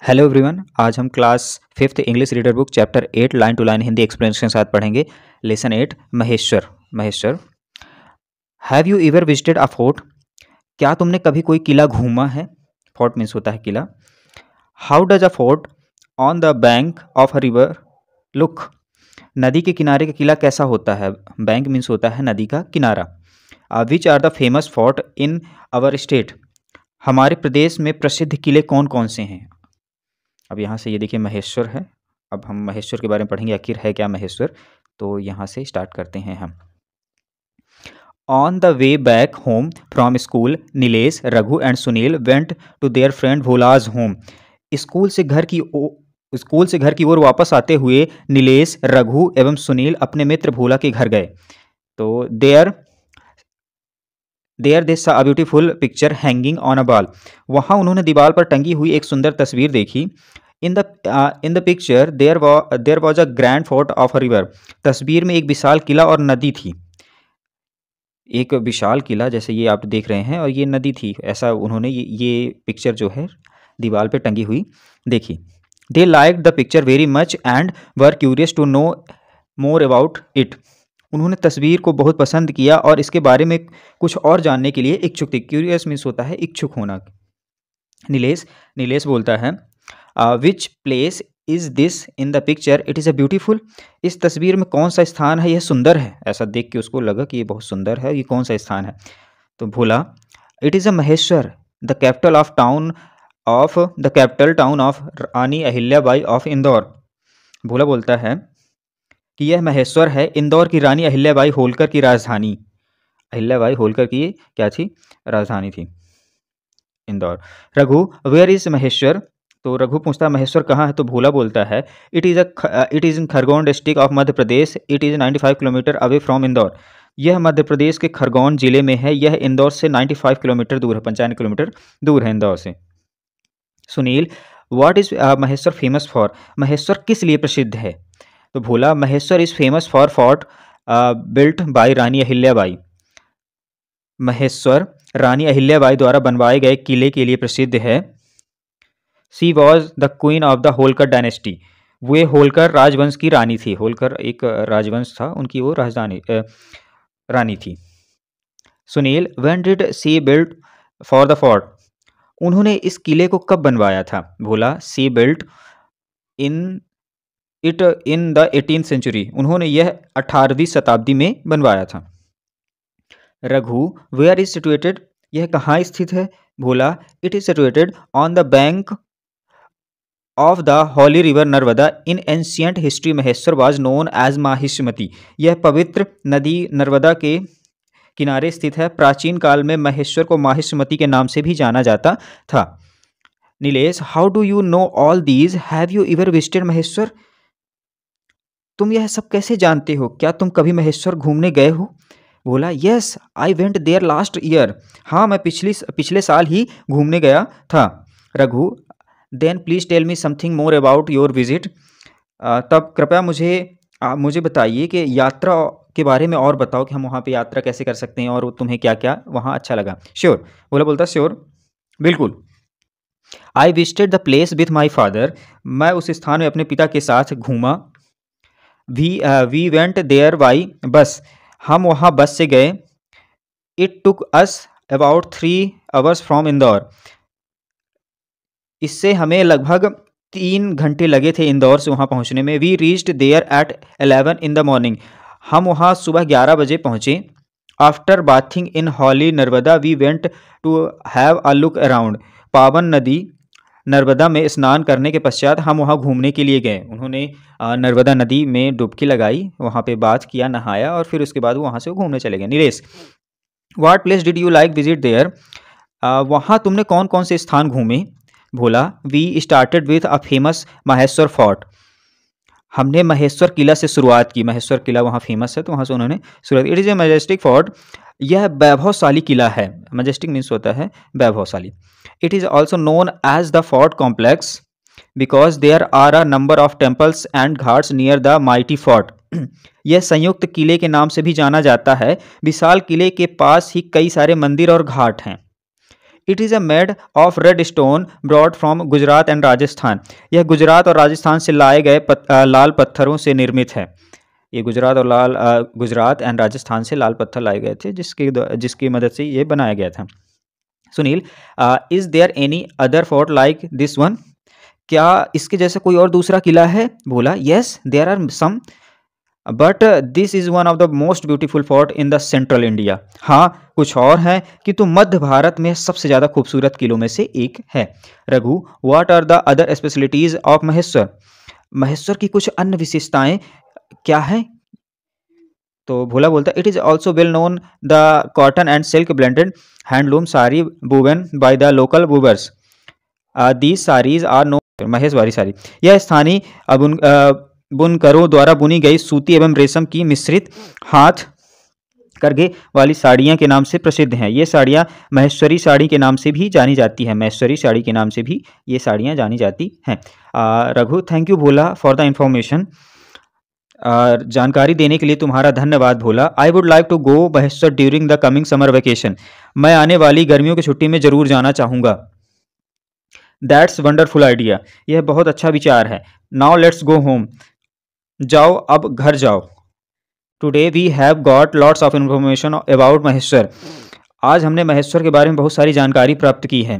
Hello everyone. आज हम class fifth English reader book chapter 8 line to line Hindi explanation के साथ पढ़ेंगे। Lesson 8 Maheshwar. Maheshwar, have you ever visited a fort? क्या तुमने कभी कोई किला घूमा है? फोर्ट मीन्स होता है किला। How does a fort on the bank of a river look? नदी के किनारे का किला कैसा होता है? बैंक मीन्स होता है नदी का किनारा। Which are the famous fort in our state? हमारे प्रदेश में प्रसिद्ध किले कौन कौन से हैं? अब यहाँ से ये देखिए महेश्वर है। अब हम महेश्वर के बारे में पढ़ेंगे, आखिर है क्या महेश्वर। तो यहाँ से स्टार्ट करते हैं हम। On the way back home from school, Nilesh, Raghu and Sunil went to their friend Bhola's home. School से घर की ओर वापस आते हुए नीलेश, रघु एवं सुनील अपने मित्र भोला के घर गए। तो देयर दे सा a beautiful picture hanging on a wall. वहाँ उन्होंने दीवार पर टंगी हुई एक सुंदर तस्वीर देखी। In the picture there was a grand fort of a river. तस्वीर में एक विशाल किला और नदी थी। एक विशाल किला जैसे ये आप देख रहे हैं और ये नदी थी, ऐसा उन्होंने ये पिक्चर जो है दीवार पे टंगी हुई देखी। They like the picture very much and were curious to know more about it. उन्होंने तस्वीर को बहुत पसंद किया और इसके बारे में कुछ और जानने के लिए इच्छुक थे। क्यूरियस मीन्स होता है इच्छुक होना। नीलेश बोलता है which place is this in the picture? It is a beautiful. इस तस्वीर में कौन सा स्थान है? यह सुंदर है। ऐसा देख के उसको लगा कि ये बहुत सुंदर है। ये कौन सा स्थान है? तो Bhola, it is a Maheshwar, the capital town of Rani Ahilyabai of Indore. Bhola बोलता है कि यह महेश्वर है, इंदौर की रानी अहिल्याबाई होलकर की राजधानी। अहिल्याबाई होलकर की क्या थी? राजधानी थी इंदौर। Raghu, where is Maheshwar? तो रघु पूछता है महेश्वर कहाँ है? तो भोला बोलता है it is in Khargone district of Madhya Pradesh. It is 95 kilometre away from Indore. यह मध्य प्रदेश के खरगोन जिले में है। यह इंदौर से 95 किलोमीटर दूर है, 95 किलोमीटर दूर है इंदौर से। Sunil, what is Maheshwar famous for? Maheshwar किस लिए प्रसिद्ध है? तो Bhola, Maheshwar is famous for fort built by Rani Ahilyabai. Maheshwar Rani Ahilyabai द्वारा बनवाए गए किले के लिए प्रसिद्ध है। She was the queen of the Holkar dynasty. वे होलकर राजवंश की रानी थी। होलकर एक राजवंश था, उनकी वो रानी थी। Sunil, when did she built for the fort? उन्होंने इस किले को कब बनवाया था? Bhola, she built in the 18th century. उन्होंने यह 18वीं शताब्दी में बनवाया था। Raghu, where is situated? यह कहाँ स्थित है? Bhola, it is situated on the bank of the holy river Narmada. In ancient history Maheshwar was known as Mahishmati. यह पवित्र नदी नर्मदा के किनारे स्थित है। प्राचीन काल में महेश्वर को माहिष्मती के नाम से भी जाना जाता था। Nilesh, how do you know all these? Have you ever visited Maheshwar? तुम यह सब कैसे जानते हो? क्या तुम कभी महेश्वर घूमने गए हो? बोला, yes I went there last year. हाँ, मैं पिछले साल ही घूमने गया था। Raghu, then please tell me something more about your visit. तब कृपया मुझे बताइए कि यात्रा के बारे में और बताओ कि हम वहाँ पे यात्रा कैसे कर सकते हैं और तुम्हें क्या क्या वहाँ अच्छा लगा। श्योर। बोलता श्योर, बिल्कुल। I visited the place with my father. मैं उस स्थान में अपने पिता के साथ घूमा। We went there by bus. हम वहाँ बस से गए। It took us about 3 hours from Indore. इससे हमें लगभग 3 घंटे लगे थे इंदौर से वहाँ पहुँचने में। We reached there at 11 in the morning. हम वहाँ सुबह 11 बजे पहुँचे। After bathing in holy Narmada we went to have a look around. पावन नदी नर्मदा में स्नान करने के पश्चात हम वहाँ घूमने के लिए गए। उन्होंने नर्मदा नदी में डुबकी लगाई, वहाँ पे बात किया, नहाया और फिर उसके बाद वहाँ से घूमने चले गए। Nilesh, what place did you like visit there? वहाँ तुमने कौन कौन से स्थान घूमे? Bhola, we started with a famous Maheshwar fort. हमने महेश्वर किला से शुरुआत की। महेश्वर किला वहाँ फेमस है तो वहाँ से उन्होंने शुरुआत। It is a majestic fort. यह वैभवशाली किला है। मैजेस्टिक मीन्स होता है वैभवशाली। It is also known as the fort complex because there are a number of temples and ghats near the mighty fort. यह संयुक्त किले के नाम से भी जाना जाता है। विशाल किले के पास ही कई सारे मंदिर और घाट हैं। It is a made of red stone broad from Gujarat and Rajasthan. यह गुजरात और राजस्थान से लाए गए लाल पत्थरों से निर्मित है। ये गुजरात एंड राजस्थान से लाल पत्थर लाए गए थे जिसकी मदद से ये बनाया गया था। Sunil, is there any other fort like this one? क्या इसके जैसा कोई और दूसरा किला है? बोला, yes there are some but this is one of the most beautiful fort in the central India. हाँ, कुछ और हैं किंतु मध्य भारत में सबसे ज़्यादा खूबसूरत किलों में से एक है। Raghu, what are the other specialities of Maheshwar? Maheshwar की कुछ अन्य विशेषताएं क्या है? तो भोला बोलता, it is also well known the cotton and silk blended handloom sari woven by the local weavers. These saris are known Maheshwari sari. यह स्थानीय बुनकरों द्वारा बुनी गई सूती एवं रेशम की मिश्रित हाथ करघे वाली साड़ियाँ के नाम से प्रसिद्ध हैं। ये साड़ियाँ महेश्वरी साड़ी के नाम से भी जानी जाती हैं। महेश्वरी साड़ी के नाम से भी ये साड़ियाँ जानी जाती हैं। Raghu, thank you Bhola for the information. जानकारी देने के लिए तुम्हारा धन्यवाद Bhola. I would like to go Maheshwar during the coming summer vacation. मैं आने वाली गर्मियों की छुट्टी में जरूर जाना चाहूँगा। That's wonderful idea. यह बहुत अच्छा विचार है। Now let's go home. जाओ, अब घर जाओ। Today we have got lots of information about Maheshwar. आज हमने महेश्वर के बारे में बहुत सारी जानकारी प्राप्त की है।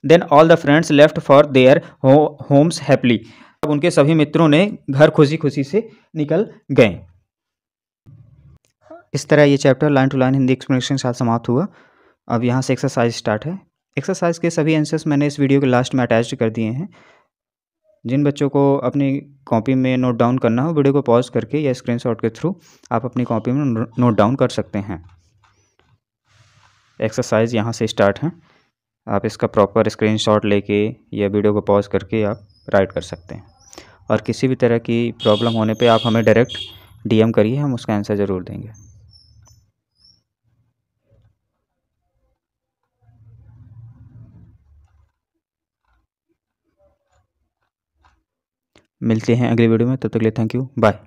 Then all the friends left for their homes happily. अब उनके सभी मित्रों ने घर खुशी खुशी से निकल गए। इस तरह ये chapter line to line Hindi explanation के साथ समाप्त हुआ। अब यहाँ से एक्सरसाइज स्टार्ट है। एक्सरसाइज के सभी आंसर्स मैंने इस वीडियो के लास्ट में अटैच कर दिए हैं। जिन बच्चों को अपनी कॉपी में नोट डाउन करना हो, वीडियो को पॉज करके या स्क्रीनशॉट के थ्रू आप अपनी कॉपी में नोट डाउन कर सकते हैं। एक्सरसाइज यहाँ से स्टार्ट है। आप इसका प्रॉपर स्क्रीनशॉट लेके या वीडियो को पॉज करके आप राइट कर सकते हैं। और किसी भी तरह की प्रॉब्लम होने पे आप हमें डायरेक्ट डीएम करिए, हम उसका आंसर ज़रूर देंगे। मिलते हैं अगले वीडियो में, तब तक के लिए थैंक यू, बाय।